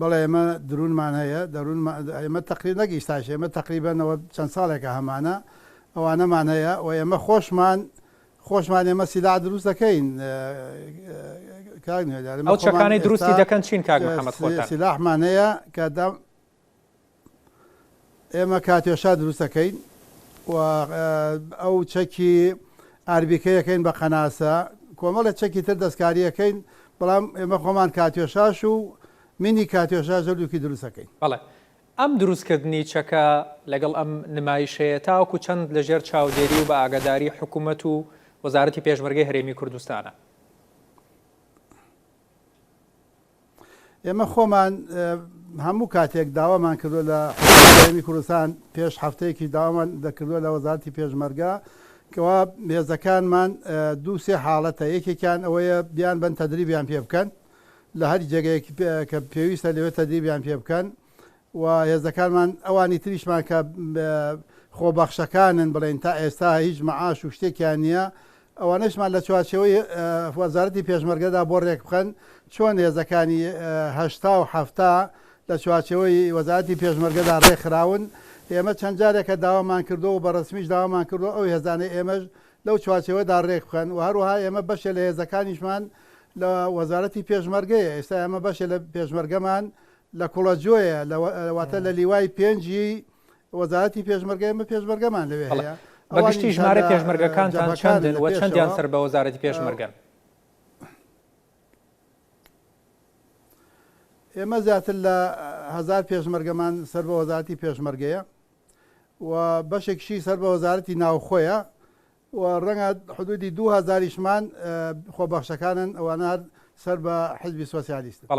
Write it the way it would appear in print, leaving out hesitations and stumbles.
بەڵێ ئێمە درونمان هەیە ئێمە تقریبا نەگەیشتاش ئێمە تقریبەنەوە چەند ساڵێکە هەمانە ئەوانەمان هەیە و ئێمە خۆشمان ئێمە سیلا دروست دەکەین ئەو چەکانەی دروستی دەکەن چین کاک محەممەد خۆتان سیلاحمان هەیە کە ئێمە کاتێشا دروست دەکەین و ئەو چەکی ئاربیکەیەکەین بە قەناسە کۆمەڵە چەکی تر دەستکاریەکەین بەڵام ئێمە خۆمان کاتێشاش و مینی کاتێشا زەردووکی دروستەکەین. بەڵێ ئەم دروستکردنی چەکە لەگەڵ ئەم نمایشەیە تاوەکو چەند لەژێر چاودێری و بە ئاگاداری حکوومەت و وەزارەتی پێشمەرگەی هەرێمی کوردستانە. ئێمە خۆمان هەموو کاتێک داوامان کردو لە هەرێمی کوردستان پێش هەفتەیەکی داوامان دەکردووە لە وەزارەتی پێشمەرگە کەوا هێزەکانمان دوو سێ حاڵەتە یەکێکیان ئەوەیە بیان بن تەدریبیان پێ بکەن لە هەر جێگەیەکی کە پێویستە لەوێ تەدریبیان پێ بکەن و هێزەکانمان ئەوانی تریشمان کە خۆبەخشەکانن بڵێن تا ئێستا هیچ مەعاش و شتێکیان نییە ئەوانەشمان لە چوارچەوەی وەزارەتی پێشمەرگەدا بۆ ڕێک بخەن چۆن هێزەکانی هەشتا و هەفتا لە چوارچەوەی وەزارەتی پێشمەرگەدا ڕێکخراون ئێمە چەند جارێکە داوامان کردو و بە ڕسمیش داوامان کردو ئەو هێزانەی ئێمەش لەو چوارچەوەدا ڕێک بخەن و هەروەها ئێمە بەشێ لە هێزەکانیشمان لە وەزارەتی پێشمەرگەیە ئێستا ئێمە بەشێ لە پێشمەرگەمان لە کوڵەجۆیە لەواتە لە لیوای پێنجی وەزارەتی پێشمەرگە ئێمە پێشمەرگەمان لەوێ هەیە. بەگشتی ژمارە پێشمەرگەکانتان چەندن و چەندیان سەر بە وەزارەتی پێشمەرگەن؟ ئێمە زیاتر لە 1000 پێشمەرگەمان سەر بە وەزارەتی پێشمەرگەیە و بەشێکشی سەر بە وەزارەتی ناوخۆیە و ڕەنگە حدودی 2000 خۆبەخشەکانن ئەوانە سەر بە حیزبی سۆسیالیست.